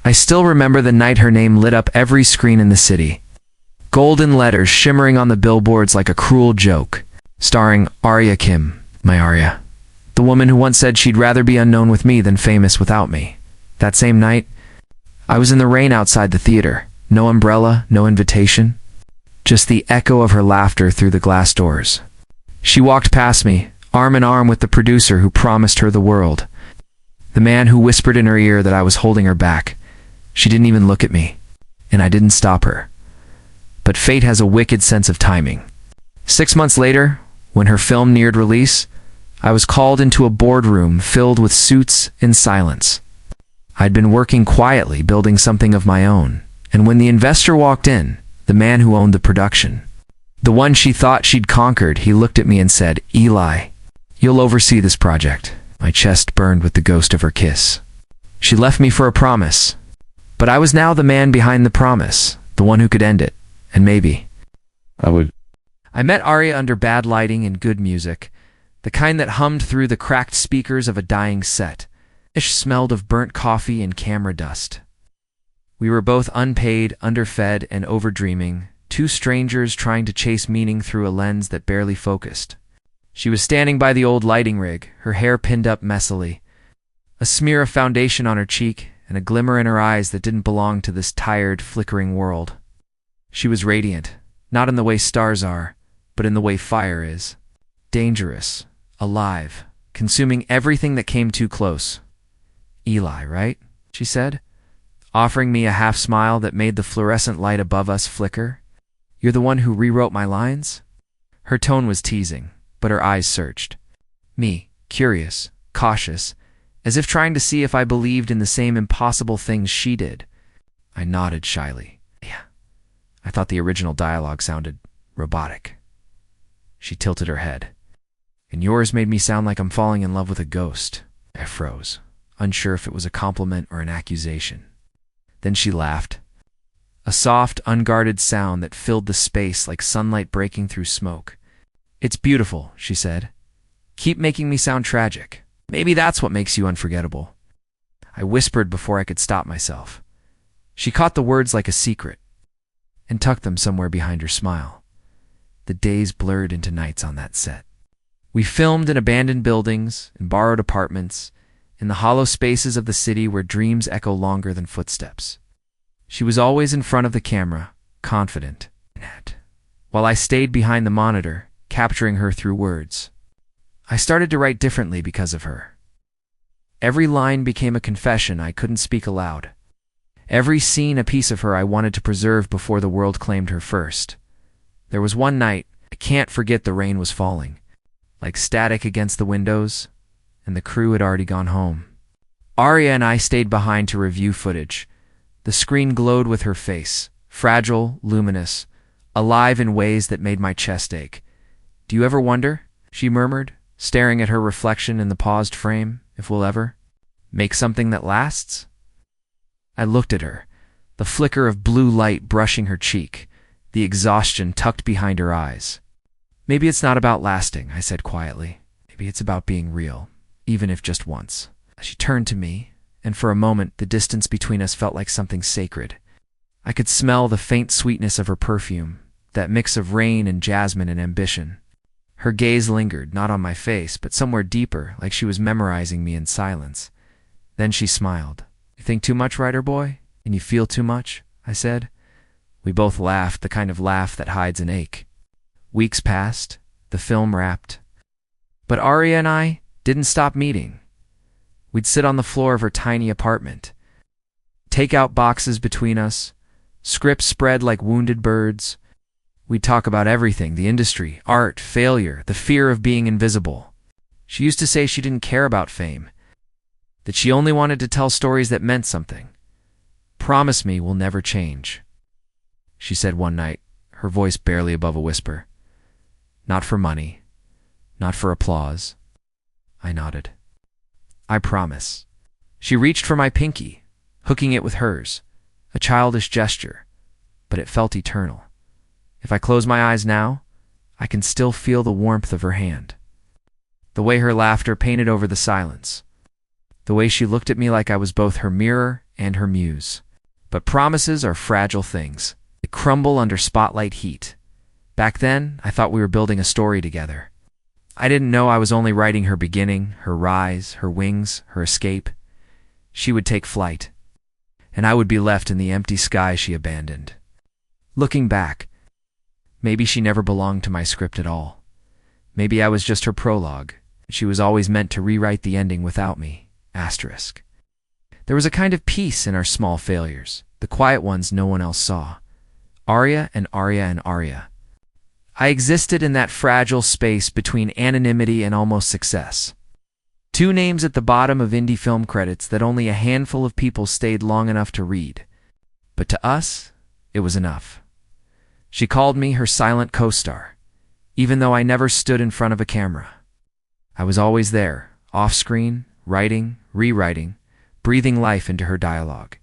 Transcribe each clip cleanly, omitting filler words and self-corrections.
I still remember the night her name lit up every screen in the city. Golden letters shimmering on the billboards like a cruel joke, starring Arya Kim, my Arya. The woman who once said she'd rather be unknown with me than famous without me. That same night, I was in the rain outside the theater. No umbrella, no invitation. Just the echo of her laughter through the glass doors. She walked past me, arm in arm with the producer who promised her the world. The man who whispered in her ear that I was holding her back. She didn't even look at me, and I didn't stop her. But fate has a wicked sense of timing. 6 months later, when her film neared release, I was called into a boardroom filled with suits and silence. I'd been working quietly, building something of my own, and when the investor walked in, the man who owned the production, the one she thought she'd conquered, he looked at me and said, "Eli, you'll oversee this project." My chest burned with the ghost of her kiss. She left me for a promise, but I was now the man behind the promise, the one who could end it, and maybe I met Arya under bad lighting and good music, the kind that hummed through the cracked speakers of a dying set. It smelled of burnt coffee and camera dust. We were both unpaid, underfed, and overdreaming, two strangers trying to chase meaning through a lens that barely focused. She was standing by the old lighting rig, her hair pinned up messily, a smear of foundation on her cheek, and a glimmer in her eyes that didn't belong to this tired, flickering world. She was radiant, not in the way stars are, but in the way fire is. Dangerous, alive, consuming everything that came too close. "Eli, right?" she said, offering me a half-smile that made the fluorescent light above us flicker. "You're the one who rewrote my lines?" Her tone was teasing, but her eyes searched me, curious, cautious, as if trying to see if I believed in the same impossible things she did. I nodded shyly. "Yeah." I thought the original dialogue sounded robotic. She tilted her head. "And yours made me sound like I'm falling in love with a ghost." I froze, unsure if it was a compliment or an accusation. Then she laughed, a soft, unguarded sound that filled the space like sunlight breaking through smoke. "It's beautiful," she said. "Keep making me sound tragic. Maybe that's what makes you unforgettable." I whispered before I could stop myself. She caught the words like a secret and tucked them somewhere behind her smile. The days blurred into nights on that set. We filmed in abandoned buildings and borrowed apartments, in the hollow spaces of the city where dreams echo longer than footsteps. She was always in front of the camera, confident, while I stayed behind the monitor, capturing her through words. I started to write differently because of her. Every line became a confession I couldn't speak aloud. Every scene a piece of her I wanted to preserve before the world claimed her first. There was one night, I can't forget, the rain was falling, like static against the windows, and the crew had already gone home. Arya and I stayed behind to review footage. The screen glowed with her face, fragile, luminous, alive in ways that made my chest ache. "Do you ever wonder," she murmured, staring at her reflection in the paused frame, "if we'll ever make something that lasts?" I looked at her, the flicker of blue light brushing her cheek, the exhaustion tucked behind her eyes. "Maybe it's not about lasting," I said quietly. "Maybe it's about being real, even if just once." She turned to me, and for a moment the distance between us felt like something sacred. I could smell the faint sweetness of her perfume, that mix of rain and jasmine and ambition. Her gaze lingered, not on my face, but somewhere deeper, like she was memorizing me in silence. Then she smiled. "You think too much, writer boy? And you feel too much?" I said. We both laughed, the kind of laugh that hides an ache. Weeks passed, the film wrapped. But Arya and I didn't stop meeting. We'd sit on the floor of her tiny apartment, take-out boxes between us, scripts spread like wounded birds. We'd talk about everything, the industry, art, failure, the fear of being invisible. She used to say she didn't care about fame, that she only wanted to tell stories that meant something. "Promise me we'll never change," she said one night, her voice barely above a whisper. "Not for money, not for applause." I nodded. "I promise." She reached for my pinky, hooking it with hers, a childish gesture, but it felt eternal. If I close my eyes now, I can still feel the warmth of her hand, the way her laughter painted over the silence. the way she looked at me like I was both her mirror and her muse. But promises are fragile things. They crumble under spotlight heat. Back then, I thought we were building a story together. I didn't know I was only writing her beginning, her rise, her wings, her escape. She would take flight, and I would be left in the empty sky she abandoned. Looking back, maybe she never belonged to my script at all. Maybe I was just her prologue. She was always meant to rewrite the ending without me. Asterisk. There was a kind of peace in our small failures, the quiet ones no one else saw. Arya and Arya and Arya. I existed in that fragile space between anonymity and almost success. Two names at the bottom of indie film credits that only a handful of people stayed long enough to read. But to us, it was enough. She called me her silent co-star, even though I never stood in front of a camera. I was always there, off-screen, writing, rewriting, breathing life into her dialogue,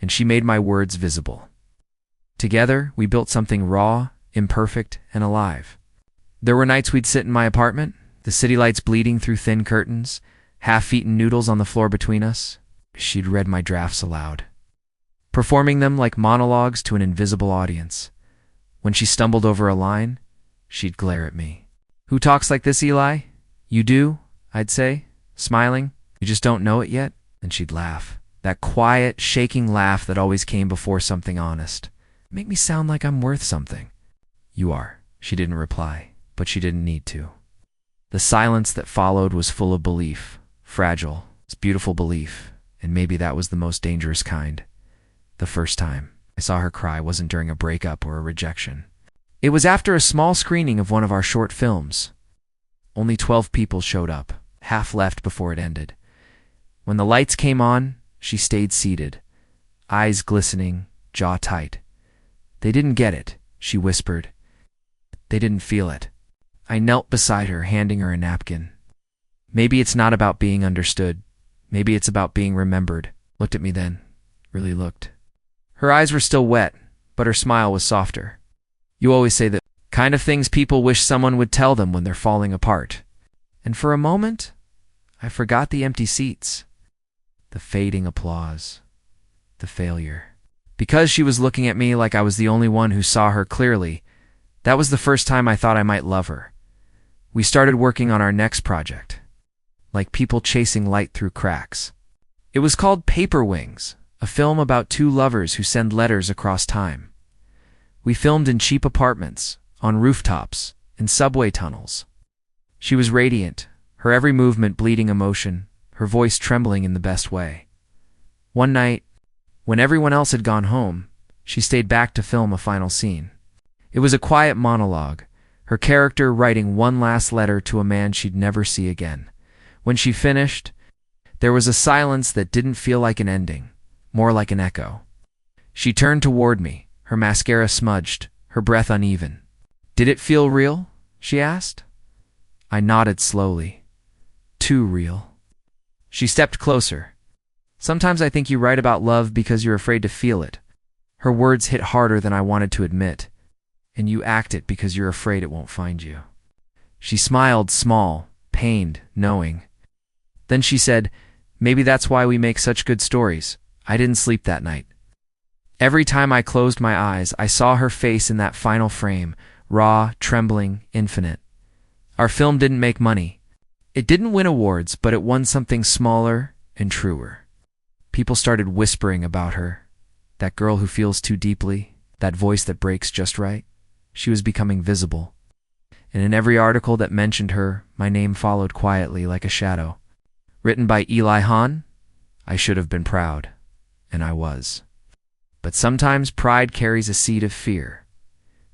and she made my words visible. Together, we built something raw, imperfect, and alive. There were nights we'd sit in my apartment, the city lights bleeding through thin curtains, half-eaten noodles on the floor between us. She'd read my drafts aloud, performing them like monologues to an invisible audience. When she stumbled over a line, she'd glare at me. "Who talks like this, Eli?" "You do," I'd say, smiling. "You just don't know it yet?" And she'd laugh, that quiet, shaking laugh that always came before something honest. "Make me sound like I'm worth something." "You are." She didn't reply, but she didn't need to. The silence that followed was full of belief, fragile, beautiful belief, and maybe that was the most dangerous kind. The first time I saw her cry wasn't during a breakup or a rejection. It was after a small screening of one of our short films. Only 12 people showed up, half left before it ended. When the lights came on, she stayed seated, eyes glistening, jaw tight. "They didn't get it," she whispered. "They didn't feel it." I knelt beside her, handing her a napkin. "Maybe it's not about being understood. Maybe it's about being remembered." Looked at me then. Really looked. Her eyes were still wet, but her smile was softer. "You always say the kind of things people wish someone would tell them when they're falling apart." And for a moment, I forgot the empty seats, the fading applause, the failure. Because she was looking at me like I was the only one who saw her clearly, that was the first time I thought I might love her. We started working on our next project, like people chasing light through cracks. It was called Paper Wings, a film about two lovers who send letters across time. We filmed in cheap apartments, on rooftops, in subway tunnels. She was radiant, her every movement bleeding emotion, her voice trembling in the best way. One night, when everyone else had gone home, she stayed back to film a final scene. It was a quiet monologue, her character writing one last letter to a man she'd never see again. When she finished, there was a silence that didn't feel like an ending, more like an echo. She turned toward me, her mascara smudged, her breath uneven. "Did it feel real?" she asked. I nodded slowly. "Too real." She stepped closer. "Sometimes I think you write about love because you're afraid to feel it." Her words hit harder than I wanted to admit. "And you act it because you're afraid it won't find you." She smiled, small, pained, knowing. Then she said, "Maybe that's why we make such good stories." I didn't sleep that night. Every time I closed my eyes, I saw her face in that final frame, raw, trembling, infinite. Our film didn't make money. It didn't win awards, but it won something smaller and truer. People started whispering about her. That girl who feels too deeply, that voice that breaks just right. She was becoming visible. And in every article that mentioned her, my name followed quietly like a shadow. Written by Eli Hahn, I should have been proud. And I was. But sometimes pride carries a seed of fear.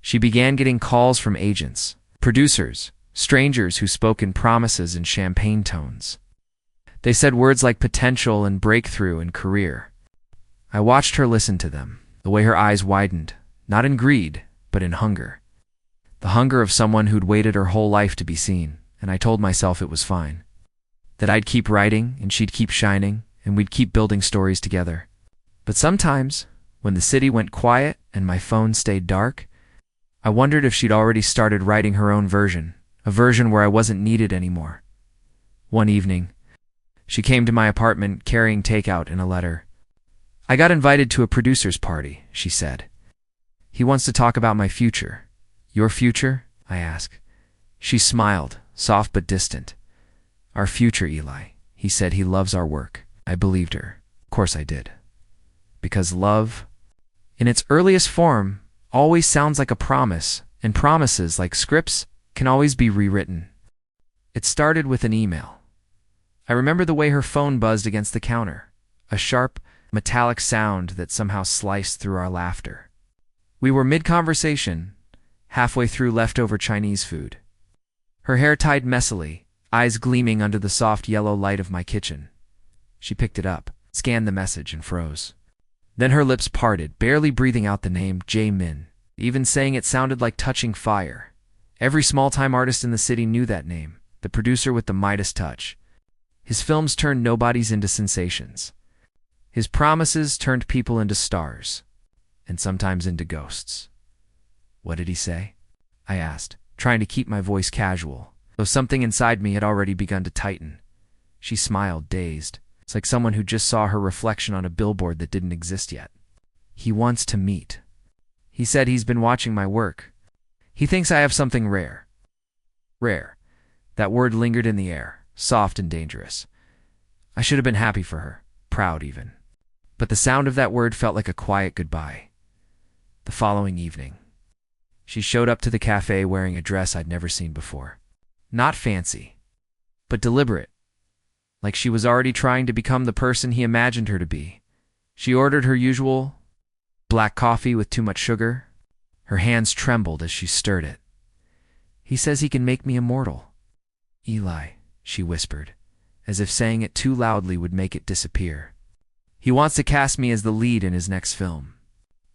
She began getting calls from agents, producers, strangers who spoke in promises and champagne tones. They said words like potential and breakthrough and career. I watched her listen to them, the way her eyes widened, not in greed, but in hunger. The hunger of someone who'd waited her whole life to be seen, and I told myself it was fine. That I'd keep writing, and she'd keep shining, and we'd keep building stories together. But sometimes, when the city went quiet and my phone stayed dark, I wondered if she'd already started writing her own version, a version where I wasn't needed anymore. One evening, She came to my apartment carrying takeout and a letter. "I got invited to a producer's party," she said. "He wants to talk about my future." "Your future?" I asked. She smiled, soft but distant. "Our future, Eli. He said he loves our work." I believed her. Of course I did. Because love, in its earliest form, always sounds like a promise, and promises, like scripts, can always be rewritten. It started with an email. I remember the way her phone buzzed against the counter, a sharp, metallic sound that somehow sliced through our laughter. We were mid-conversation, halfway through leftover Chinese food. Her hair tied messily, eyes gleaming under the soft yellow light of my kitchen. She picked it up, scanned the message, and froze. Then her lips parted, barely breathing out the name Jae-min. Even saying it sounded like touching fire. Every small-time artist in the city knew that name, the producer with the Midas touch. His films turned nobodies into sensations. His promises turned people into stars, and sometimes into ghosts. "What did he say?" I asked, trying to keep my voice casual, though something inside me had already begun to tighten. She smiled, dazed. It's like someone who just saw her reflection on a billboard that didn't exist yet. "He wants to meet. He said he's been watching my work. He thinks I have something rare." Rare. That word lingered in the air, soft and dangerous. I should have been happy for her, proud even. But the sound of that word felt like a quiet goodbye. The following evening, she showed up to the cafe wearing a dress I'd never seen before. Not fancy, but deliberate. Like she was already trying to become the person he imagined her to be. She ordered her usual black coffee with too much sugar. Her hands trembled as she stirred it. "He says he can make me immortal." "Eli," she whispered, as if saying it too loudly would make it disappear. "He wants to cast me as the lead in his next film.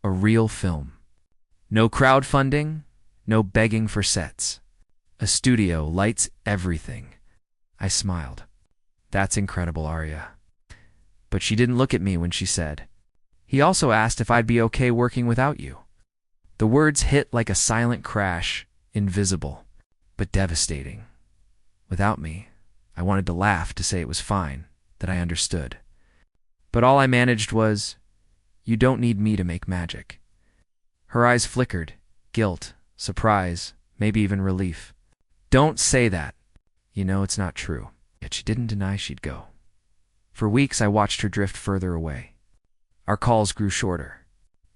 A real film. No crowdfunding, no begging for sets. A studio, lights, everything." I smiled. "That's incredible, Arya." But she didn't look at me when she said, "He also asked if I'd be okay working without you." The words hit like a silent crash, invisible, but devastating. Without me, I wanted to laugh, to say it was fine, that I understood. But all I managed was, "You don't need me to make magic." Her eyes flickered, guilt, surprise, maybe even relief. "Don't say that. You know it's not true." Yet she didn't deny she'd go. For weeks I watched her drift further away. Our calls grew shorter.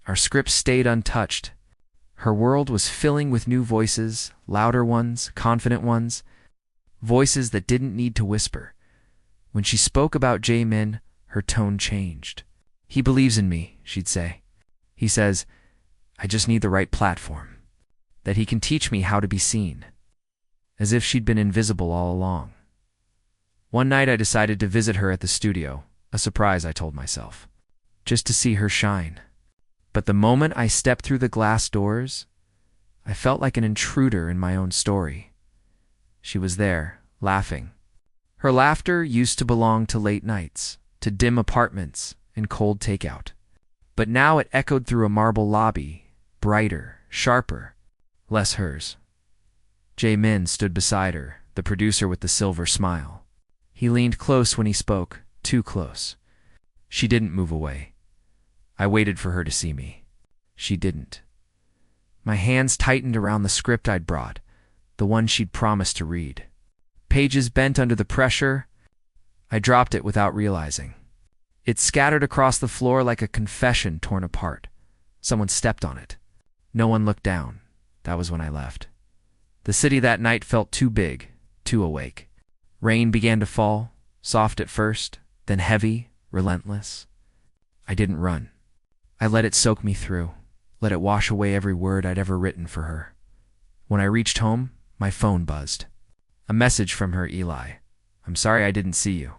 Our scripts stayed untouched. Her world was filling with new voices, louder ones, confident ones, voices that didn't need to whisper. When she spoke about Jae-min, her tone changed. "He believes in me," she'd say. "He says, I just need the right platform. That he can teach me how to be seen." As if she'd been invisible all along. One night I decided to visit her at the studio, a surprise I told myself, just to see her shine. But the moment I stepped through the glass doors, I felt like an intruder in my own story. She was there, laughing. Her laughter used to belong to late nights, to dim apartments and cold takeout. But now it echoed through a marble lobby, brighter, sharper, less hers. Jae-min stood beside her, the producer with the silver smile. He leaned close when he spoke, too close. She didn't move away. I waited for her to see me. She didn't. My hands tightened around the script I'd brought, the one she'd promised to read. Pages bent under the pressure. I dropped it without realizing. It scattered across the floor like a confession torn apart. Someone stepped on it. No one looked down. That was when I left. The city that night felt too big, too awake. Rain began to fall, soft at first, then heavy, relentless. I didn't run. I let it soak me through, let it wash away every word I'd ever written for her. When I reached home, my phone buzzed. A message from her, "Eli. I'm sorry I didn't see you.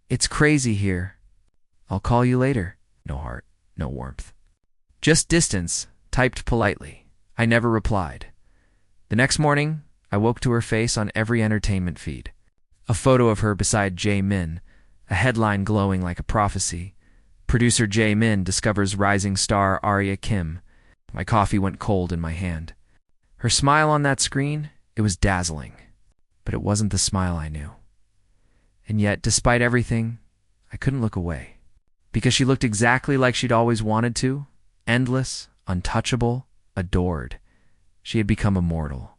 It's crazy here. I'll call you later." No heart, no warmth. Just distance, typed politely. I never replied. The next morning, I woke to her face on every entertainment feed. A photo of her beside Jae-min, a headline glowing like a prophecy. Producer Jae-min discovers rising star Arya Kim. My coffee went cold in my hand. Her smile on that screen, it was dazzling. But it wasn't the smile I knew. And yet, despite everything, I couldn't look away. Because she looked exactly like she'd always wanted to. Endless, untouchable, adored. She had become immortal.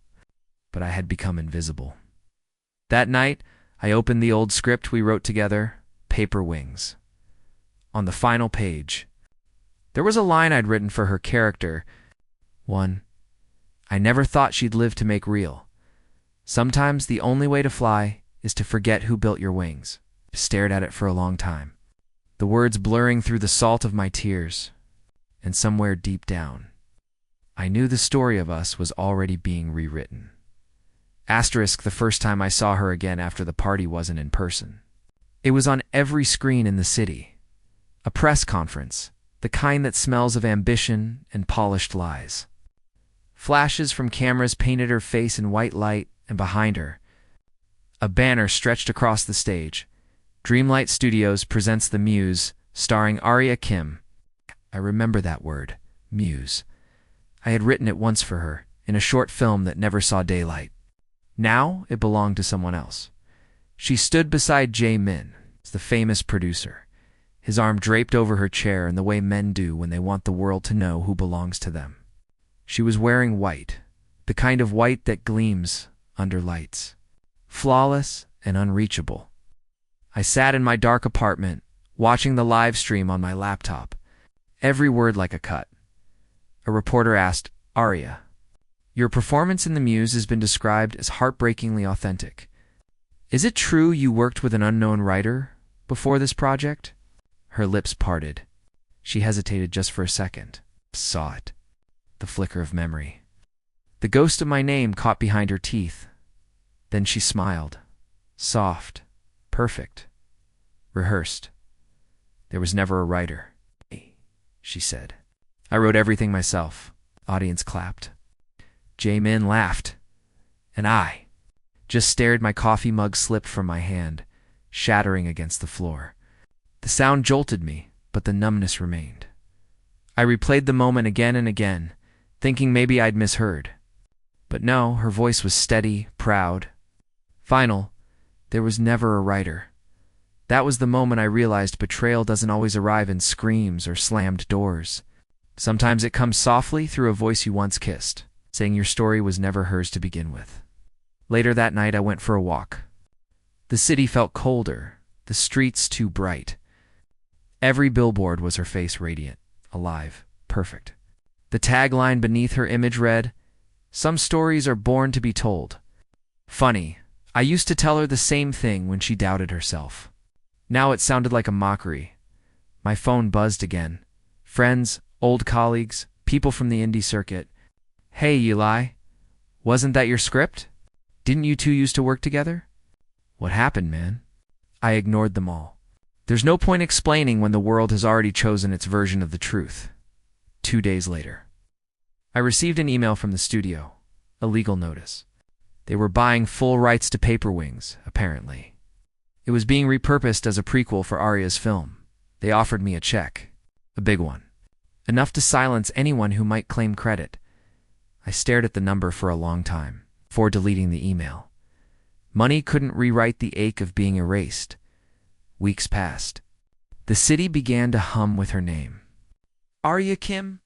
But I had become invisible. That night, I opened the old script we wrote together, Paper Wings. On the final page, there was a line I'd written for her character. One, I never thought she'd live to make real. Sometimes the only way to fly is to forget who built your wings. I stared at it for a long time, the words blurring through the salt of my tears. And somewhere deep down, I knew the story of us was already being rewritten. Asterisk the first time I saw her again after the party wasn't in person. It was on every screen in the city. A press conference, the kind that smells of ambition and polished lies. Flashes from cameras painted her face in white light, and behind her, a banner stretched across the stage. Dreamlight Studios presents The Muse, starring Arya Kim. I remember that word, muse. I had written it once for her, in a short film that never saw daylight. Now it belonged to someone else. She stood beside Jae-min, the famous producer, his arm draped over her chair in the way men do when they want the world to know who belongs to them. She was wearing white, the kind of white that gleams under lights, flawless and unreachable. I sat in my dark apartment, watching the live stream on my laptop, every word like a cut. A reporter asked, Arya, your performance in The Muse has been described as heartbreakingly authentic. Is it true you worked with an unknown writer before this project? Her lips parted. She hesitated just for a second. Saw it. The flicker of memory. The ghost of my name caught behind her teeth. Then she smiled. Soft. Perfect. Rehearsed. There was never a writer. She said. I wrote everything myself. Audience clapped. Jae-min laughed. And I just stared. My coffee mug slipped from my hand, shattering against the floor. The sound jolted me, but the numbness remained. I replayed the moment again and again, thinking maybe I'd misheard. But no, her voice was steady, proud. Final, there was never a writer. That was the moment I realized betrayal doesn't always arrive in screams or slammed doors. Sometimes it comes softly through a voice you once kissed, saying your story was never hers to begin with. Later that night, I went for a walk. The city felt colder, the streets too bright. Every billboard was her face radiant, alive, perfect. The tagline beneath her image read, Some stories are born to be told. Funny, I used to tell her the same thing when she doubted herself. Now it sounded like a mockery. My phone buzzed again. Friends, old colleagues, people from the indie circuit. Hey, Eli, wasn't that your script? Didn't you two used to work together? What happened, man? I ignored them all. There's no point explaining when the world has already chosen its version of the truth. 2 days later, I received an email from the studio, a legal notice. They were buying full rights to Paper Wings, apparently. It was being repurposed as a prequel for Arya's film. They offered me a check, a big one, enough to silence anyone who might claim credit. I stared at the number for a long time, before deleting the email. Money couldn't rewrite the ache of being erased. Weeks passed. The city began to hum with her name. Arya Kim?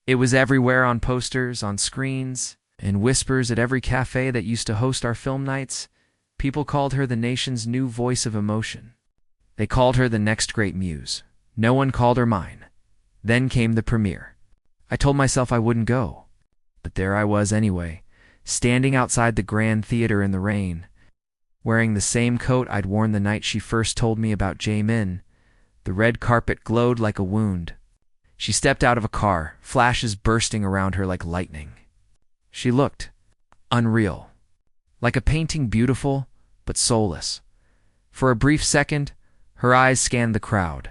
It was everywhere, on posters, on screens, in whispers at every cafe that used to host our film nights. People called her the nation's new voice of emotion. They called her the next great muse. No one called her mine. Then came the premiere. I told myself I wouldn't go. But there I was anyway, standing outside the Grand Theater in the rain, wearing the same coat I'd worn the night she first told me about Jae-min. The red carpet glowed like a wound. She stepped out of a car, flashes bursting around her like lightning. She looked unreal, like a painting, beautiful but soulless. For a brief second, her eyes scanned the crowd,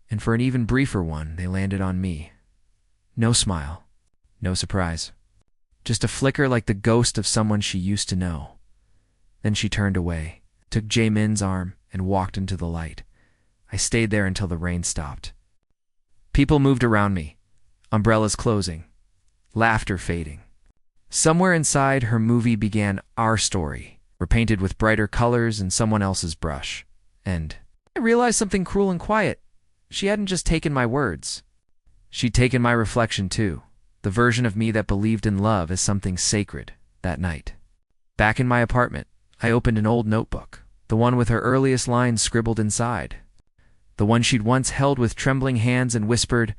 and for an even briefer one, they landed on me. No smile, no surprise. Just a flicker like the ghost of someone she used to know. Then she turned away, took Jae-min's arm, and walked into the light. I stayed there until the rain stopped. People moved around me, umbrellas closing, laughter fading. Somewhere inside, her movie began our story, repainted with brighter colors and someone else's brush. And I realized something cruel and quiet. She hadn't just taken my words. She'd taken my reflection too, the version of me that believed in love as something sacred. That night, back in my apartment, I opened an old notebook, the one with her earliest lines scribbled inside, the one she'd once held with trembling hands, and whispered,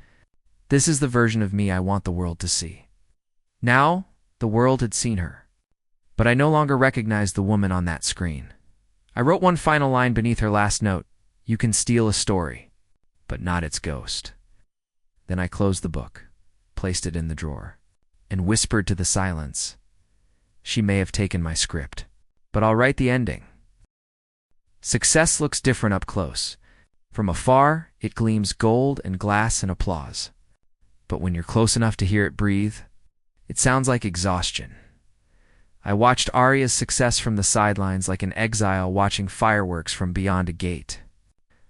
"This is the version of me I want the world to see." Now, the world had seen her, but I no longer recognized the woman on that screen. I wrote one final line beneath her last note: "You can steal a story, but not its ghost." Then I closed the book, placed it in the drawer, and whispered to the silence, "She may have taken my script, but I'll write the ending." Success looks different up close. From afar, it gleams gold and glass and applause. But when you're close enough to hear it breathe, it sounds like exhaustion. I watched Arya's success from the sidelines like an exile watching fireworks from beyond a gate.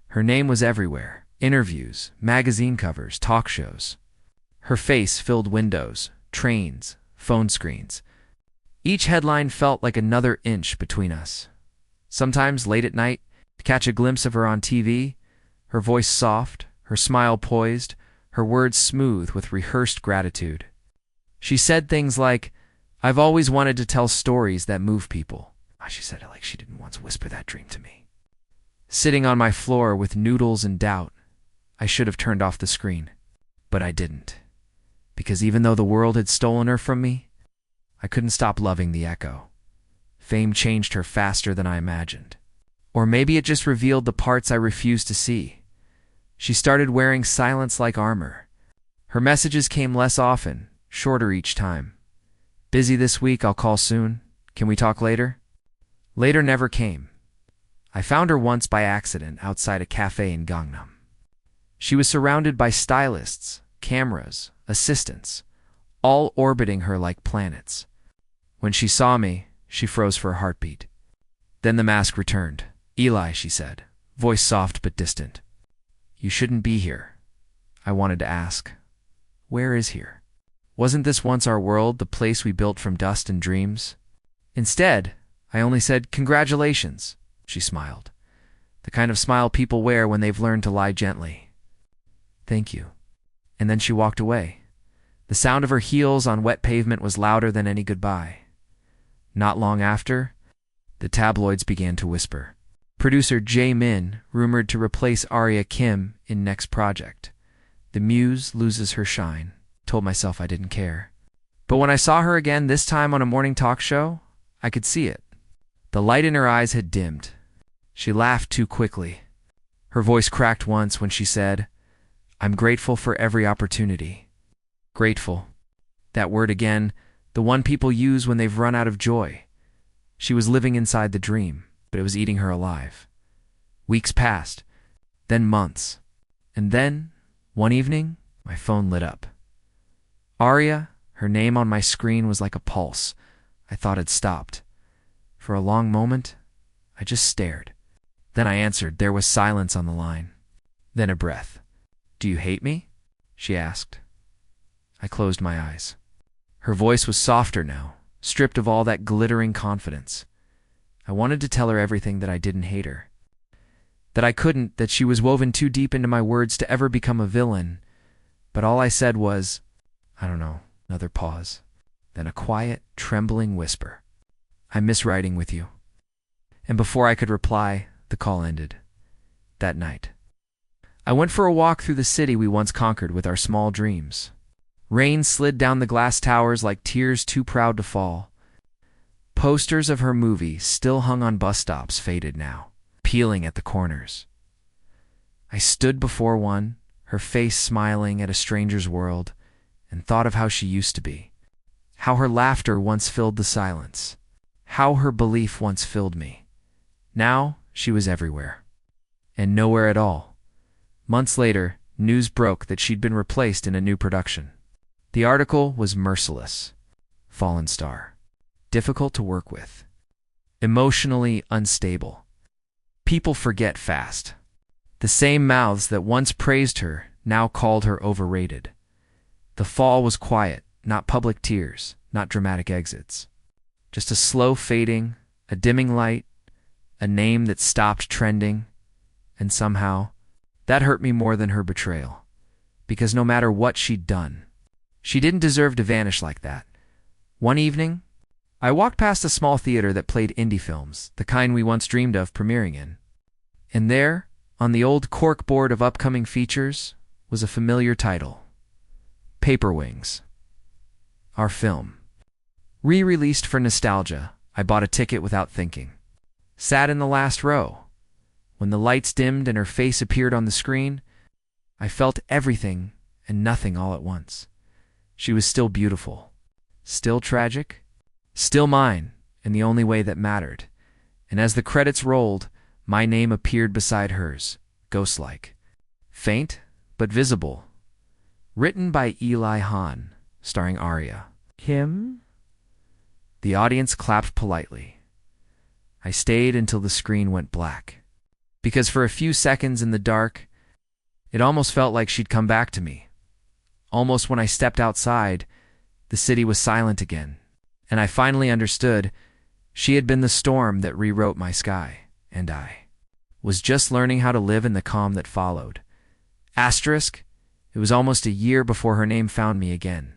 Her name was everywhere: interviews, magazine covers, talk shows. Her face filled windows, trains, phone screens. Each headline felt like another inch between us. Sometimes, late at night, to catch a glimpse of her on TV, her voice soft, her smile poised, her words smooth with rehearsed gratitude. She said things like, "I've always wanted to tell stories that move people." She said it like she didn't once whisper that dream to me. Sitting on my floor with noodles and doubt, I should have turned off the screen. But I didn't. Because even though the world had stolen her from me, I couldn't stop loving the echo. Fame changed her faster than I imagined. Or maybe it just revealed the parts I refused to see. She started wearing silence like armor. Her messages came less often, shorter each time. "Busy this week, I'll call soon. Can we talk later?" Later never came. I found her once by accident outside a cafe in Gangnam. She was surrounded by stylists, cameras, assistants, all orbiting her like planets. When she saw me, she froze for a heartbeat. Then the mask returned. "Eli," she said, voice soft but distant. "You shouldn't be here." I wanted to ask, where is here? Wasn't this once our world, the place we built from dust and dreams? Instead, I only said, "Congratulations." She smiled, the kind of smile people wear when they've learned to lie gently. "Thank you." And then she walked away. The sound of her heels on wet pavement was louder than any goodbye. Not long after, the tabloids began to whisper. Producer Jae-min rumored to replace Arya Kim in next project. The muse loses her shine. Told myself I didn't care. But when I saw her again, this time on a morning talk show, I could see it. The light in her eyes had dimmed. She laughed too quickly. Her voice cracked once when she said, "I'm grateful for every opportunity." Grateful. That word again, the one people use when they've run out of joy. She was living inside the dream, but it was eating her alive. Weeks passed, then months, and then, one evening, my phone lit up. Arya, her name on my screen was like a pulse. I thought it stopped. For a long moment, I just stared. Then I answered. There was silence on the line. Then a breath. "Do you hate me?" she asked. I closed my eyes. Her voice was softer now, stripped of all that glittering confidence. I wanted to tell her everything, that I didn't hate her. That I couldn't, that she was woven too deep into my words to ever become a villain. But all I said was, I don't know, another pause. Then a quiet, trembling whisper. "I miss writing with you." And before I could reply, the call ended. That night, I went for a walk through the city we once conquered with our small dreams. Rain slid down the glass towers like tears too proud to fall. Posters of her movie still hung on bus stops, faded now, peeling at the corners. I stood before one, her face smiling at a stranger's world, and thought of how she used to be. How her laughter once filled the silence. How her belief once filled me. Now she was everywhere. And nowhere at all. Months later, news broke that she'd been replaced in a new production. The article was merciless. Fallen star. Difficult to work with. Emotionally unstable. People forget fast. The same mouths that once praised her now called her overrated. The fall was quiet, not public tears, not dramatic exits. Just a slow fading, a dimming light, a name that stopped trending, And somehow, that hurt me more than her betrayal. Because no matter what she'd done, she didn't deserve to vanish like that. One evening, I walked past a small theater that played indie films, the kind we once dreamed of premiering in. And there, on the old cork board of upcoming features, was a familiar title. Paper Wings. Our film. Re-released for nostalgia, I bought a ticket without thinking. Sat in the last row. When the lights dimmed and her face appeared on the screen, I felt everything and nothing all at once. She was still beautiful, still tragic, still mine in the only way that mattered. And as the credits rolled, my name appeared beside hers, ghost-like. Faint, but visible. Written by Eli Hahn, starring Arya. Kim? The audience clapped politely. I stayed until the screen went black. Because for a few seconds in the dark, it almost felt like she'd come back to me. Almost when I stepped outside, the city was silent again, and I finally understood she had been the storm that rewrote my sky, and I was just learning how to live in the calm that followed. Asterisk, it was almost a year before her name found me again.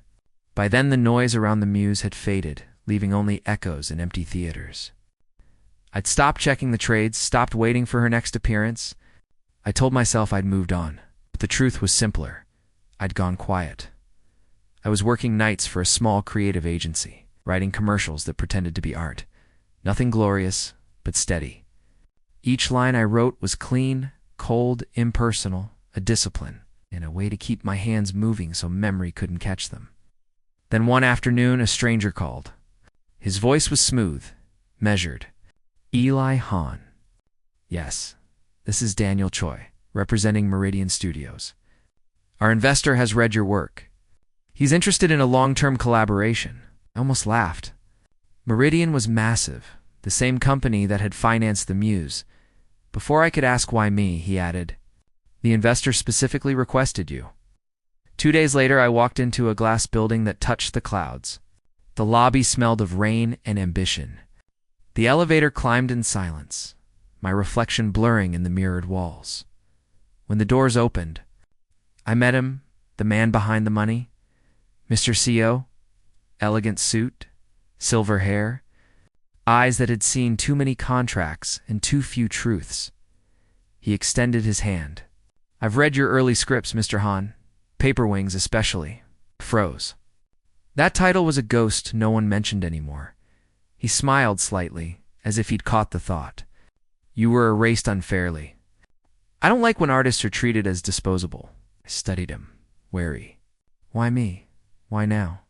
By then the noise around the muse had faded, leaving only echoes in empty theaters. I'd stopped checking the trades, stopped waiting for her next appearance. I told myself I'd moved on, but the truth was simpler. I'd gone quiet. I was working nights for a small creative agency, writing commercials that pretended to be art. Nothing glorious, but steady. Each line I wrote was clean, cold, impersonal, a discipline, and a way to keep my hands moving so memory couldn't catch them. Then one afternoon, a stranger called. His voice was smooth, measured. Eli Hahn. Yes, this is Daniel Choi, representing Meridian Studios. Our investor has read your work. He's interested in a long-term collaboration. I almost laughed. Meridian was massive, the same company that had financed the Muse. Before I could ask why me, he added, the investor specifically requested you. 2 days later, I walked into a glass building that touched the clouds. The lobby smelled of rain and ambition. The elevator climbed in silence, my reflection blurring in the mirrored walls. When the doors opened, I met him, the man behind the money, Mr. CO, elegant suit, silver hair, eyes that had seen too many contracts and too few truths. He extended his hand. I've read your early scripts, Mr. Hahn, Paper Wings especially. Froze. That title was a ghost no one mentioned anymore. He smiled slightly, as if he'd caught the thought. You were erased unfairly. I don't like when artists are treated as disposable. I studied him, wary. Why me? Why now?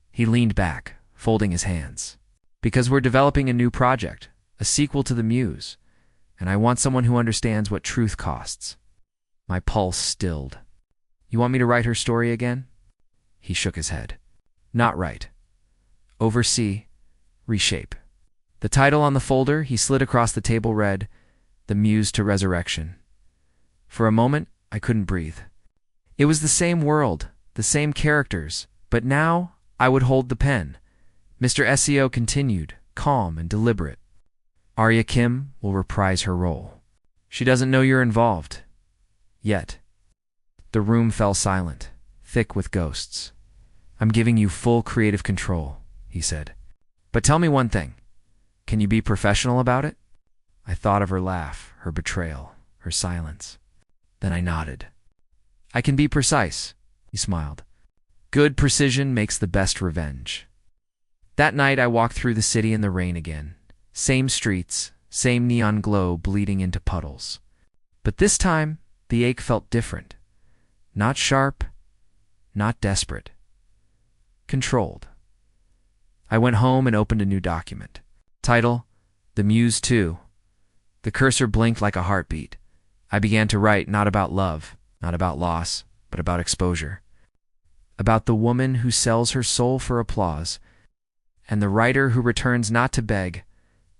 He leaned back, folding his hands. Because we're developing a new project, a sequel to The Muse, and I want someone who understands what truth costs. My pulse stilled. You want me to write her story again? He shook his head. Not write. Oversee. Reshape. The title on the folder he slid across the table read, The Muse to Resurrection. For a moment, I couldn't breathe. It was the same world, the same characters, but now I would hold the pen. Mr. SEO continued, calm and deliberate. Arya Kim will reprise her role. She doesn't know you're involved. Yet. The room fell silent, thick with ghosts. I'm giving you full creative control, he said. But tell me one thing. Can you be professional about it? I thought of her laugh, her betrayal, her silence. Then I nodded. I can be precise, he smiled. Good precision makes the best revenge. That night I walked through the city in the rain again. Same streets, same neon glow bleeding into puddles. But this time, the ache felt different. Not sharp, not desperate. Controlled. I went home and opened a new document. Title, The Muse 2. The cursor blinked like a heartbeat. I began to write not about love, not about loss, but about exposure. About the woman who sells her soul for applause, and the writer who returns not to beg,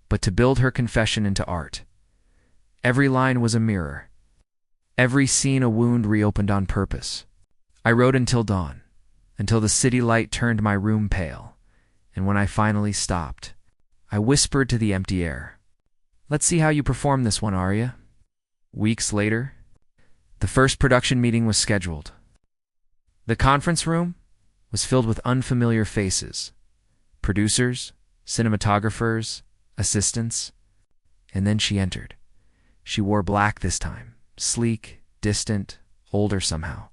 but to build her confession into art. Every line was a mirror. Every scene a wound reopened on purpose. I wrote until dawn, until the city light turned my room pale. And when I finally stopped, I whispered to the empty air, Let's see how you perform this one, Arya. Weeks later, the first production meeting was scheduled. The conference room was filled with unfamiliar faces, producers, cinematographers, assistants, and then she entered. She wore black this time, sleek, distant, older somehow.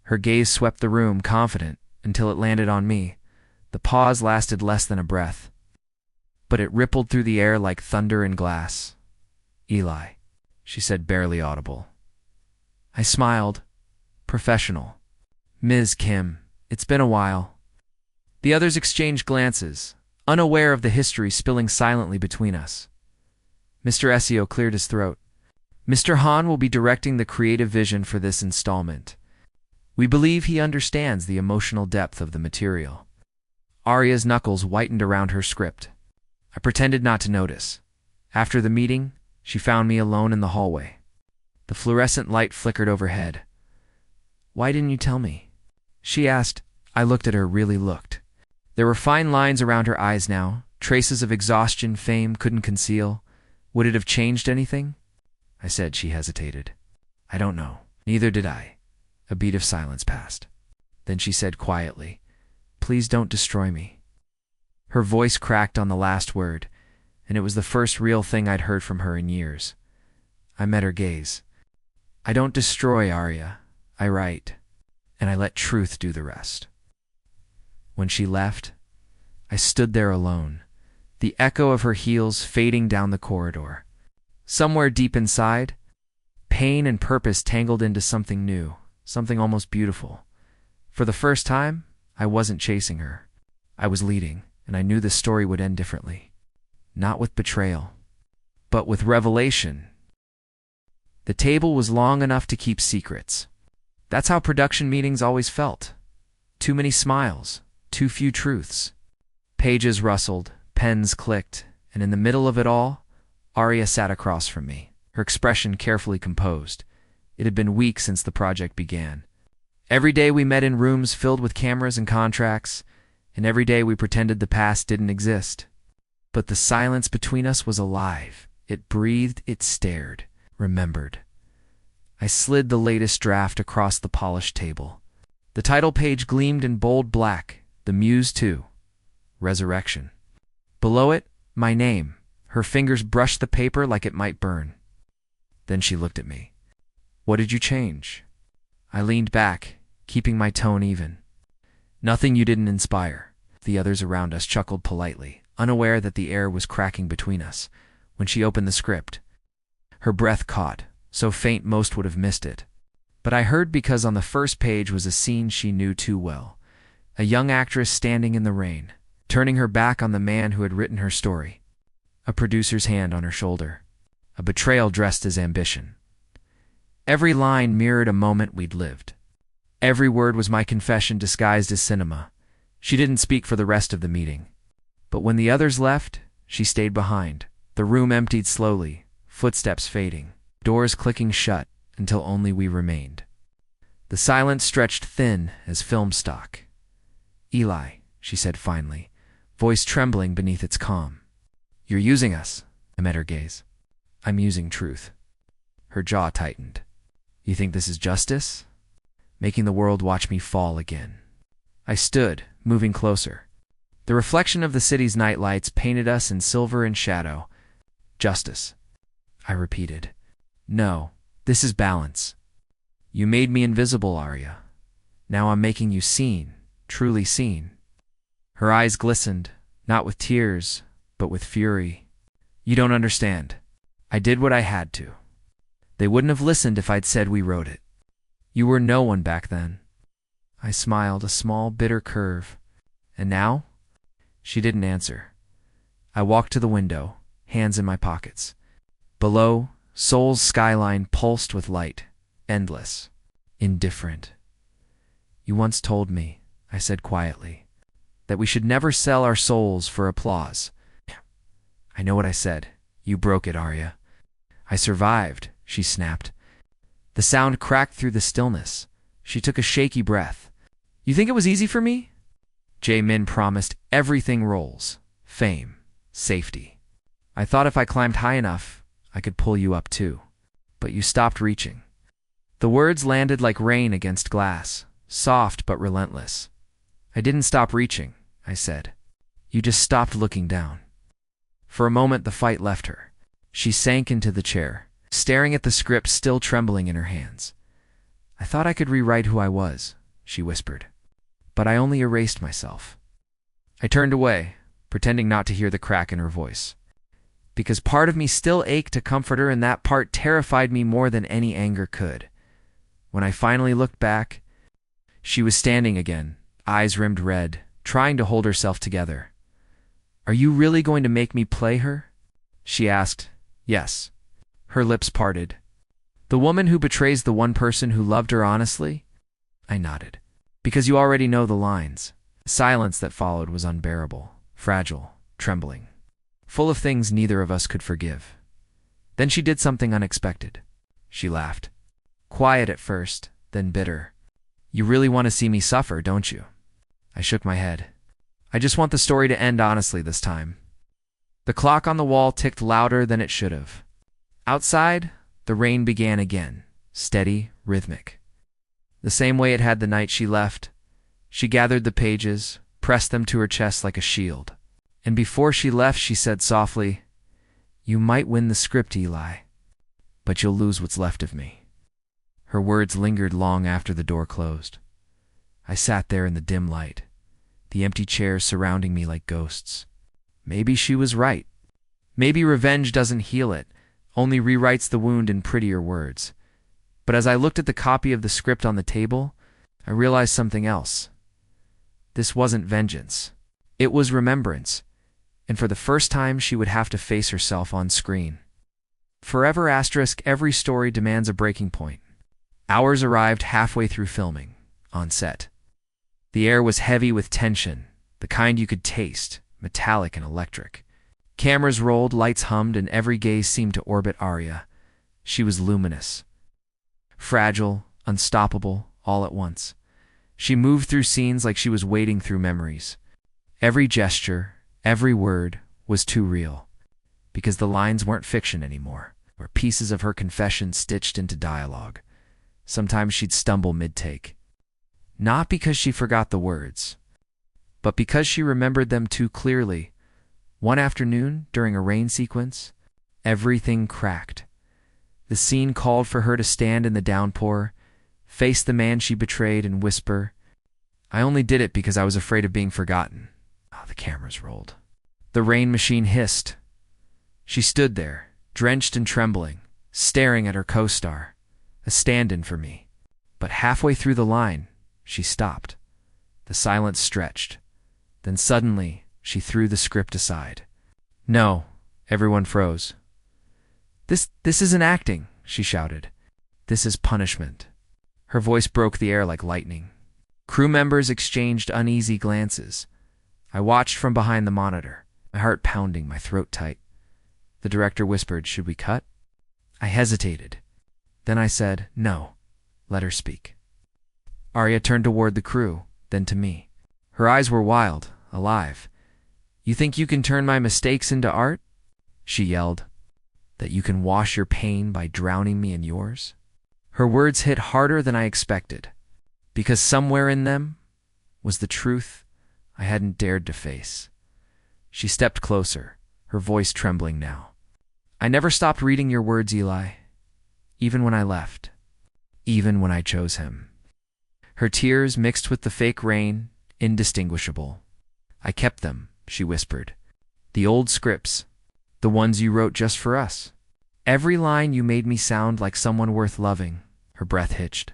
Her gaze swept the room, confident, until it landed on me. The pause lasted less than a breath, but it rippled through the air like thunder in glass. "Eli," she said, barely audible. I smiled. Professional. "Ms. Kim, it's been a while." The others exchanged glances, unaware of the history spilling silently between us. Mr. Essio cleared his throat. "Mr. Han will be directing the creative vision for this installment. We believe he understands the emotional depth of the material." Arya's knuckles whitened around her script. I pretended not to notice. After the meeting, she found me alone in the hallway. The fluorescent light flickered overhead. "Why didn't you tell me?" she asked. I looked at her, really looked. There were fine lines around her eyes now, traces of exhaustion fame couldn't conceal. Would it have changed anything? I said. She hesitated. "I don't know." Neither did I. A beat of silence passed. Then she said quietly, "Please don't destroy me." Her voice cracked on the last word, and it was the first real thing I'd heard from her in years. I met her gaze. "I don't destroy, Arya. I write, and I let truth do the rest." When she left, I stood there alone, the echo of her heels fading down the corridor. Somewhere deep inside, pain and purpose tangled into something new, something almost beautiful. For the first time, I wasn't chasing her. I was leading, and I knew the story would end differently. Not with betrayal, but with revelation. The table was long enough to keep secrets. That's how production meetings always felt. Too many smiles, too few truths. Pages rustled, pens clicked, and in the middle of it all, Arya sat across from me, her expression carefully composed. It had been weeks since the project began. Every day we met in rooms filled with cameras and contracts, and every day we pretended the past didn't exist. But the silence between us was alive. It breathed, it stared, remembered. I slid the latest draft across the polished table. The title page gleamed in bold black, the Muse 2, Resurrection. Below it, my name. Her fingers brushed the paper like it might burn. Then she looked at me. "What did you change?" I leaned back, keeping my tone even. "Nothing you didn't inspire." The others around us chuckled politely, unaware that the air was cracking between us. When she opened the script, her breath caught, so faint most would have missed it. But I heard because on the first page was a scene she knew too well. A young actress standing in the rain, turning her back on the man who had written her story. A producer's hand on her shoulder. A betrayal dressed as ambition. Every line mirrored a moment we'd lived. Every word was my confession disguised as cinema. She didn't speak for the rest of the meeting. But when the others left, she stayed behind. The room emptied slowly, footsteps fading, doors clicking shut until only we remained. The silence stretched thin as film stock. "Eli," she said finally, voice trembling beneath its calm. "You're using us." I met her gaze. "I'm using truth." Her jaw tightened. "You think this is justice? Making the world watch me fall again." I stood, moving closer. The reflection of the city's nightlights painted us in silver and shadow. "Justice," I repeated. "No, this is balance. You made me invisible, Arya. Now I'm making you seen, truly seen." Her eyes glistened, not with tears, but with fury. "You don't understand. I did what I had to. They wouldn't have listened if I'd said we wrote it. You were no one back then." I smiled, a small, bitter curve. "And now?" She didn't answer. I walked to the window, hands in my pockets. Below, Seoul's skyline pulsed with light, endless, indifferent. "You once told me," I said quietly, "that we should never sell our souls for applause." "I know what I said. You broke it, Arya." "I survived," she snapped. The sound cracked through the stillness. She took a shaky breath. "You think it was easy for me?" Jae-min promised everything rolls, fame, safety. "I thought if I climbed high enough, I could pull you up too." but you stopped reaching. The words landed like rain against glass, soft but relentless. I didn't stop reaching, I said. You just stopped looking down. For a moment the fight left her. She sank into the chair, staring at the script still trembling in her hands. I thought I could rewrite who I was, she whispered. But I only erased myself. I turned away, pretending not to hear the crack in her voice. Because part of me still ached to comfort her, and that part terrified me more than any anger could. When I finally looked back, she was standing again, eyes rimmed red, trying to hold herself together. Are you really going to make me play her? She asked. Yes. Her lips parted. The woman who betrays the one person who loved her honestly? I nodded. Because you already know the lines. The silence that followed was unbearable, fragile, trembling, full of things neither of us could forgive. Then she did something unexpected. She laughed. Quiet at first, then bitter. You really want to see me suffer, don't you? I shook my head. I just want the story to end honestly this time. The clock on the wall ticked louder than it should have. Outside, the rain began again, steady, rhythmic. The same way it had the night she left. She gathered the pages, pressed them to her chest like a shield. And before she left, she said softly, You might win the script, Eli, but you'll lose what's left of me. Her words lingered long after the door closed. I sat there in the dim light, the empty chairs surrounding me like ghosts. Maybe she was right. Maybe revenge doesn't heal it, only rewrites the wound in prettier words. But as I looked at the copy of the script on the table, I realized something else. This wasn't vengeance. It was remembrance, and for the first time she would have to face herself on screen. Forever *, every story demands a breaking point. Ours arrived halfway through filming, on set. The air was heavy with tension, the kind you could taste, metallic and electric. Cameras rolled, lights hummed, and every gaze seemed to orbit Arya. She was luminous, fragile, unstoppable, all at once. She moved through scenes like she was wading through memories. Every gesture, every word was too real, because the lines weren't fiction anymore, or pieces of her confession stitched into dialogue. Sometimes she'd stumble mid-take. Not because she forgot the words, but because she remembered them too clearly. One afternoon, during a rain sequence, everything cracked. The scene called for her to stand in the downpour, face the man she betrayed, and whisper, I only did it because I was afraid of being forgotten. The cameras rolled. The rain machine hissed. She stood there, drenched and trembling, staring at her co-star, a stand-in for me. But halfway through the line, she stopped. The silence stretched. Then suddenly, she threw the script aside. No, everyone froze. This isn't acting, she shouted. This is punishment. Her voice broke the air like lightning. Crew members exchanged uneasy glances. I watched from behind the monitor, my heart pounding, my throat tight. The director whispered, Should we cut? I hesitated. Then I said, No, let her speak. Arya turned toward the crew, then to me. Her eyes were wild, alive. You think you can turn my mistakes into art? She yelled. That you can wash your pain by drowning me in yours? Her words hit harder than I expected, because somewhere in them was the truth I hadn't dared to face. She stepped closer, her voice trembling now. I never stopped reading your words, Eli, even when I left, even when I chose him. Her tears mixed with the fake rain, indistinguishable. I kept them, she whispered. The old scripts, the ones you wrote just for us. Every line you made me sound like someone worth loving. Her breath hitched.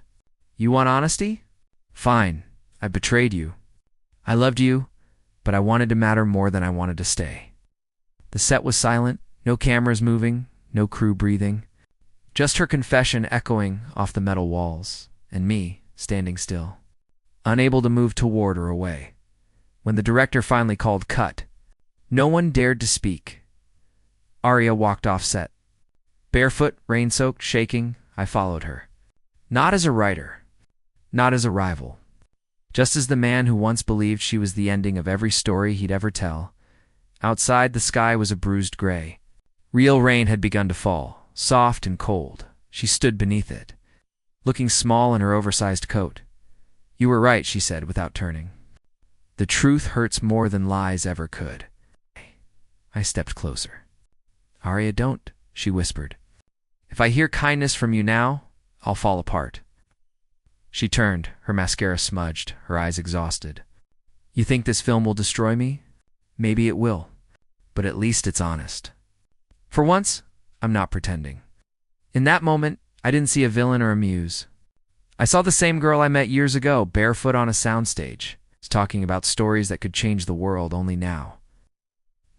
You want honesty? Fine, I betrayed you. I loved you, but I wanted to matter more than I wanted to stay. The set was silent, no cameras moving, no crew breathing. Just her confession echoing off the metal walls, and me standing still, unable to move toward or away. When the director finally called cut, no one dared to speak. Arya walked off set. Barefoot, rain-soaked, shaking, I followed her. Not as a writer, not as a rival. Just as the man who once believed she was the ending of every story he'd ever tell. Outside, the sky was a bruised gray. Real rain had begun to fall, soft and cold, She stood beneath it, looking small in her oversized coat. "You were right," she said without turning. "The truth hurts more than lies ever could." I stepped closer. "Arya, don't," she whispered. "If I hear kindness from you now, I'll fall apart." She turned, her mascara smudged, her eyes exhausted. "You think this film will destroy me? Maybe it will, but at least it's honest. For once, I'm not pretending." In that moment, I didn't see a villain or a muse. I saw the same girl I met years ago, barefoot on a soundstage, talking about stories that could change the world only now.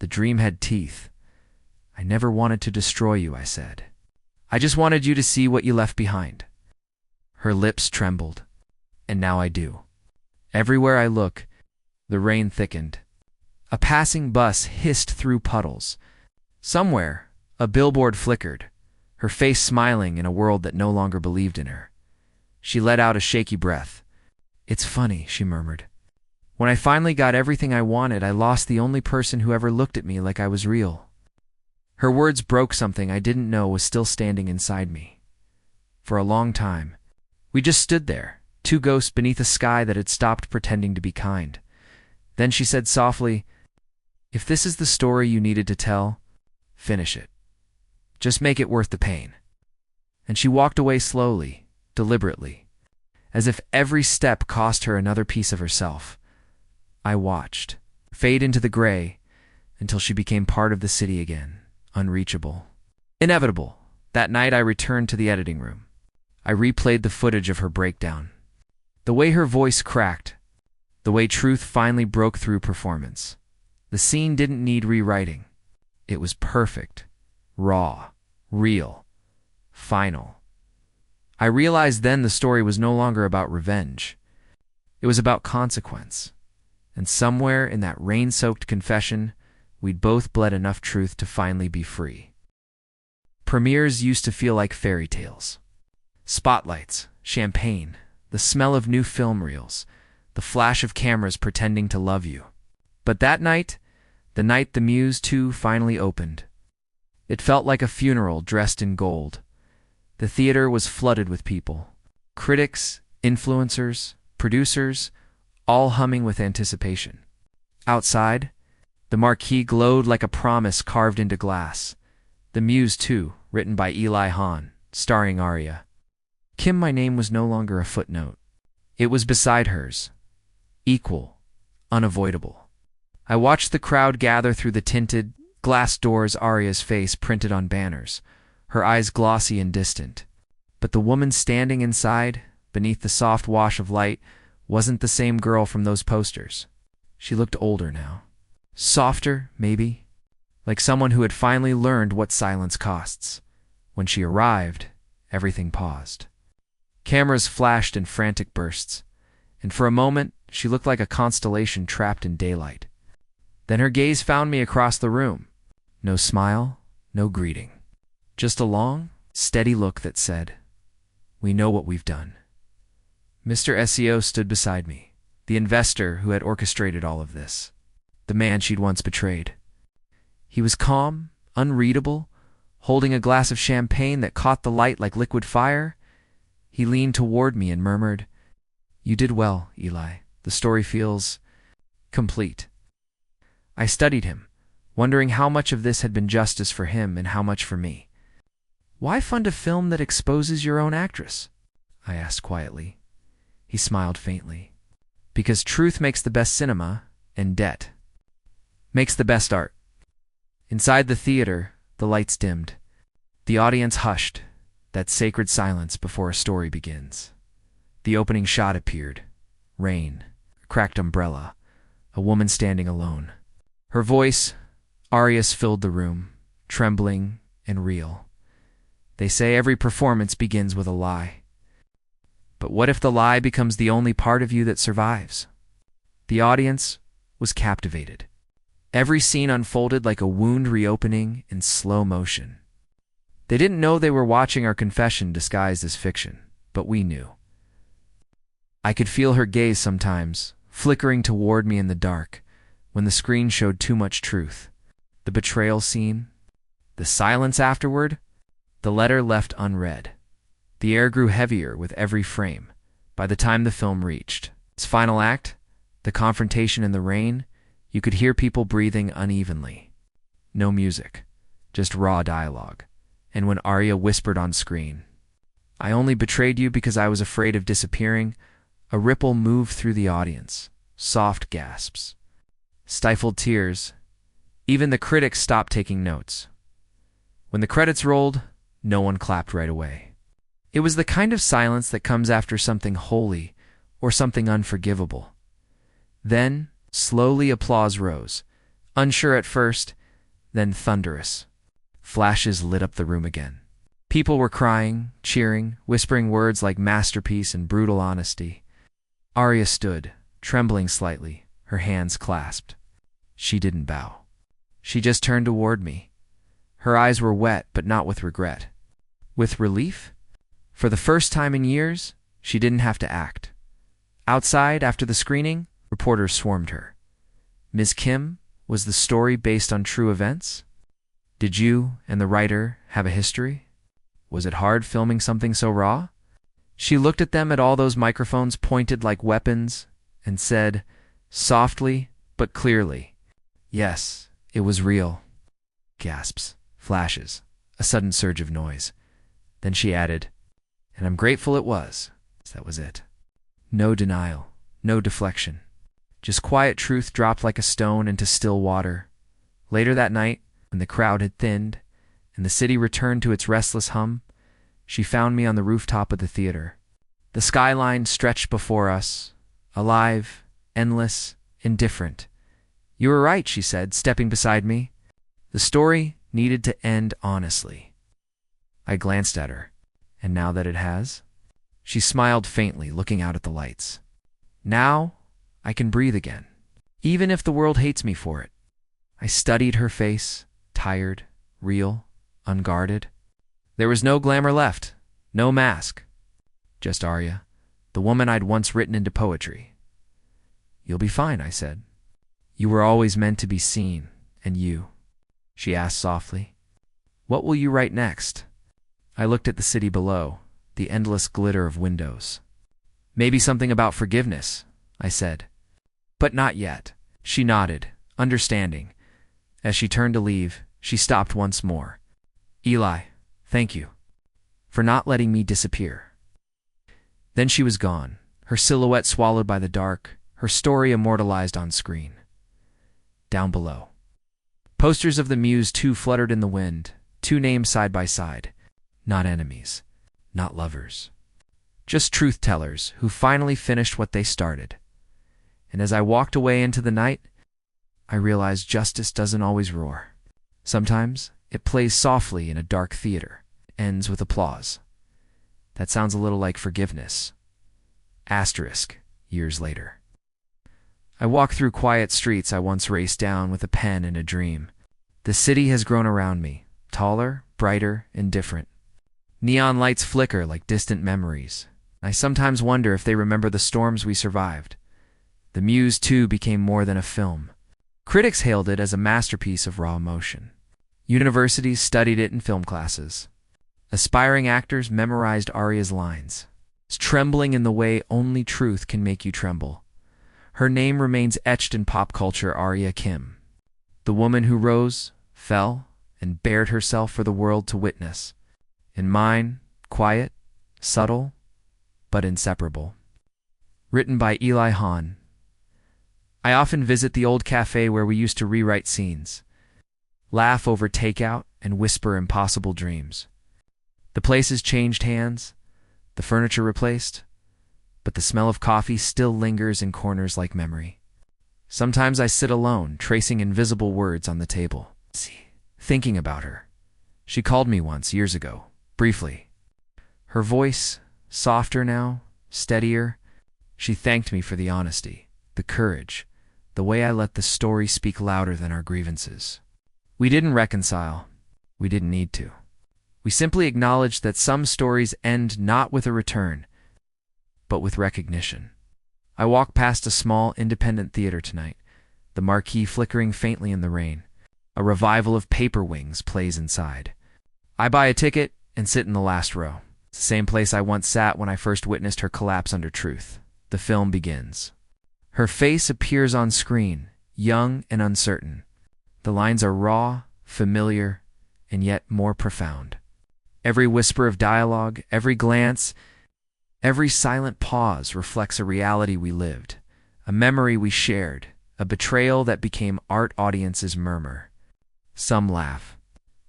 "The dream had teeth. I never wanted to destroy you," I said. "I just wanted you to see what you left behind." Her lips trembled. "And now I do." Everywhere I look, the rain thickened. A passing bus hissed through puddles. Somewhere, a billboard flickered, her face smiling in a world that no longer believed in her. She let out a shaky breath. "It's funny," she murmured. "When I finally got everything I wanted, I lost the only person who ever looked at me like I was real." Her words broke something I didn't know was still standing inside me. For a long time, we just stood there, two ghosts beneath a sky that had stopped pretending to be kind. Then she said softly, "If this is the story you needed to tell, finish it. Just make it worth the pain." And she walked away slowly, deliberately, as if every step cost her another piece of herself. I watched, fade into the gray, until she became part of the city again, unreachable. Inevitable. That night I returned to the editing room. I replayed the footage of her breakdown. The way her voice cracked, the way truth finally broke through performance. The scene didn't need rewriting. It was perfect, raw, real, final. I realized then the story was no longer about revenge. It was about consequence. And somewhere in that rain-soaked confession, we'd both bled enough truth to finally be free. Premieres used to feel like fairy tales. Spotlights, champagne, the smell of new film reels, the flash of cameras pretending to love you. But that night, the night the Muse 2 finally opened, it felt like a funeral dressed in gold. The theater was flooded with people. Critics, influencers, producers, all humming with anticipation. Outside, the marquee glowed like a promise carved into glass. The Muse 2, written by Eli Hahn, starring Arya. Kim, my name was no longer a footnote. It was beside hers. Equal, unavoidable. I watched the crowd gather through the tinted glass doors, Arya's face printed on banners, her eyes glossy and distant. But the woman standing inside, beneath the soft wash of light, wasn't the same girl from those posters. She looked older now. Softer, maybe. Like someone who had finally learned what silence costs. When she arrived, everything paused. Cameras flashed in frantic bursts, and for a moment, she looked like a constellation trapped in daylight. Then her gaze found me across the room. No smile, no greeting. Just a long, steady look that said, "We know what we've done." Mr. SEO stood beside me, the investor who had orchestrated all of this, the man she'd once betrayed. He was calm, unreadable, holding a glass of champagne that caught the light like liquid fire. He leaned toward me and murmured, "You did well, Eli. The story feels complete." I studied him, wondering how much of this had been justice for him and how much for me. "Why fund a film that exposes your own actress?" I asked quietly. He smiled faintly. "Because truth makes the best cinema, and debt makes the best art." Inside the theater, the lights dimmed. The audience hushed, that sacred silence before a story begins. The opening shot appeared. Rain, a cracked umbrella, a woman standing alone. Her voice, Arya's, filled the room, trembling and real. They say every performance begins with a lie. But what if the lie becomes the only part of you that survives? The audience was captivated. Every scene unfolded like a wound reopening in slow motion. They didn't know they were watching our confession disguised as fiction, but we knew. I could feel her gaze sometimes, flickering toward me in the dark, when the screen showed too much truth. The betrayal scene, the silence afterward, the letter left unread. The air grew heavier with every frame. By the time the film reached its final act, the confrontation in the rain, you could hear people breathing unevenly. No music, just raw dialogue. And when Arya whispered on screen, "I only betrayed you because I was afraid of disappearing," a ripple moved through the audience. Soft gasps, stifled tears. Even the critics stopped taking notes. When the credits rolled, no one clapped right away. It was the kind of silence that comes after something holy or something unforgivable. Then, slowly applause rose, unsure at first, then thunderous. Flashes lit up the room again. People were crying, cheering, whispering words like masterpiece and brutal honesty. Arya stood, trembling slightly, her hands clasped. She didn't bow. She just turned toward me. Her eyes were wet, but not with regret. With relief? For the first time in years, she didn't have to act. Outside, after the screening, reporters swarmed her. "Ms. Kim, was the story based on true events? Did you and the writer have a history? Was it hard filming something so raw?" She looked at them, at all those microphones pointed like weapons, and said, softly but clearly, "Yes, it was real." Gasps, flashes, a sudden surge of noise. Then she added, "And I'm grateful it was." That was it. No denial, no deflection. Just quiet truth dropped like a stone into still water. Later that night, when the crowd had thinned and the city returned to its restless hum, she found me on the rooftop of the theater. The skyline stretched before us, alive, endless, indifferent. "You were right," she said, stepping beside me. "The story needed to end honestly." I glanced at her. "And now that it has?" She smiled faintly, looking out at the lights. "Now I can breathe again, even if the world hates me for it." I studied her face, tired, real, unguarded. There was no glamour left, no mask. Just Arya, the woman I'd once written into poetry. "You'll be fine," I said. "You were always meant to be seen, and you." She asked softly, "What will you write next?" I looked at the city below, the endless glitter of windows. "Maybe something about forgiveness," I said. "But not yet." She nodded, understanding. As she turned to leave, she stopped once more. "Eli, thank you for not letting me disappear." Then she was gone, her silhouette swallowed by the dark, her story immortalized on screen. Down below, posters of the Muse 2 fluttered in the wind, two names side by side. Not enemies, not lovers. Just truth-tellers who finally finished what they started. And as I walked away into the night, I realized justice doesn't always roar. Sometimes it plays softly in a dark theater, ends with applause. That sounds a little like forgiveness. Asterisk, years later. I walk through quiet streets I once raced down with a pen and a dream. The city has grown around me, taller, brighter, and different. Neon lights flicker like distant memories. I sometimes wonder if they remember the storms we survived. The Muse 2 became more than a film. Critics hailed it as a masterpiece of raw emotion. Universities studied it in film classes. Aspiring actors memorized Arya's lines, trembling in the way only truth can make you tremble. Her name remains etched in pop culture, Arya Kim. The woman who rose, fell, and bared herself for the world to witness. In mine, quiet, subtle, but inseparable. Written by Eli Hahn. I often visit the old cafe where we used to rewrite scenes, laugh over takeout, and whisper impossible dreams. The place has changed hands, the furniture replaced, but the smell of coffee still lingers in corners like memory. Sometimes I sit alone, tracing invisible words on the table, thinking about her. She called me once, years ago, briefly. Her voice, softer now, steadier. She thanked me for the honesty, the courage, the way I let the story speak louder than our grievances. We didn't reconcile. We didn't need to. We simply acknowledged that some stories end not with a return, but with recognition. I walk past a small, independent theater tonight, the marquee flickering faintly in the rain. A revival of Paper Wings plays inside. I buy a ticket and sit in the last row. It's the same place I once sat when I first witnessed her collapse under truth. The film begins. Her face appears on screen, young and uncertain. The lines are raw, familiar, and yet more profound. Every whisper of dialogue, every glance, every silent pause reflects a reality we lived, a memory we shared, a betrayal that became art audiences murmur. Some laugh,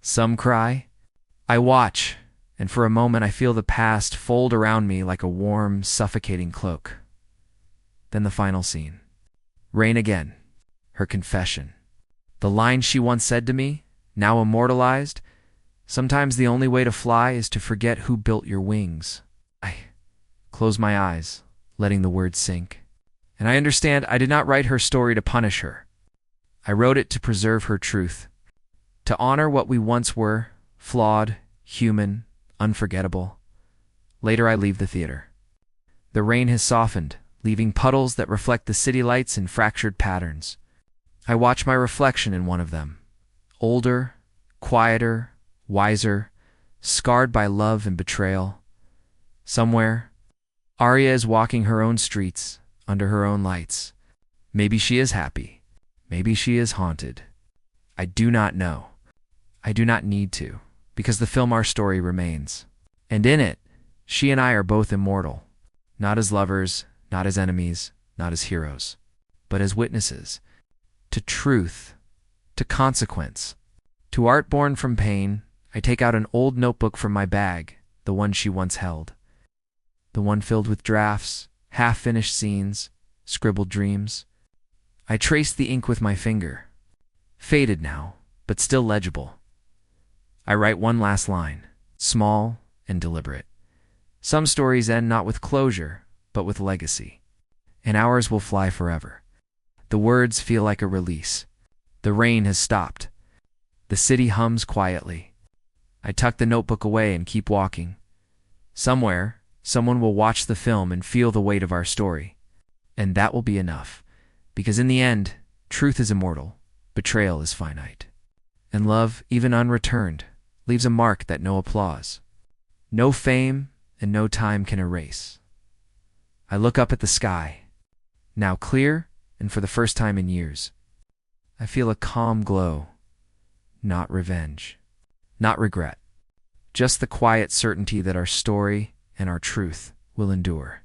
some cry. I watch, and for a moment I feel the past fold around me like a warm, suffocating cloak. Then the final scene. Rain again. Her confession. The line she once said to me, now immortalized, "Sometimes the only way to fly is to forget who built your wings." I close my eyes, letting the words sink. And I understand I did not write her story to punish her. I wrote it to preserve her truth, to honor what we once were, flawed, human, unforgettable. Later I leave the theater. The rain has softened, leaving puddles that reflect the city lights in fractured patterns. I watch my reflection in one of them. Older, quieter, wiser, scarred by love and betrayal. Somewhere, Arya is walking her own streets, under her own lights. Maybe she is happy. Maybe she is haunted. I do not know. I do not need to, because the film Our Story remains. And in it, she and I are both immortal. Not as lovers, not as enemies, not as heroes, but as witnesses. To truth, to consequence, to art born from pain. I take out an old notebook from my bag, the one she once held. The one filled with drafts, half-finished scenes, scribbled dreams. I trace the ink with my finger. Faded now, but still legible. I write one last line, small and deliberate. Some stories end not with closure, but with legacy. And ours will fly forever. The words feel like a release. The rain has stopped. The city hums quietly. I tuck the notebook away and keep walking. Somewhere, someone will watch the film and feel the weight of our story. And that will be enough. Because in the end, truth is immortal, betrayal is finite. And love, even unreturned, leaves a mark that no applause, no fame, and no time can erase. I look up at the sky, now clear, and for the first time in years, I feel a calm glow, not revenge, not regret, just the quiet certainty that our story and our truth will endure.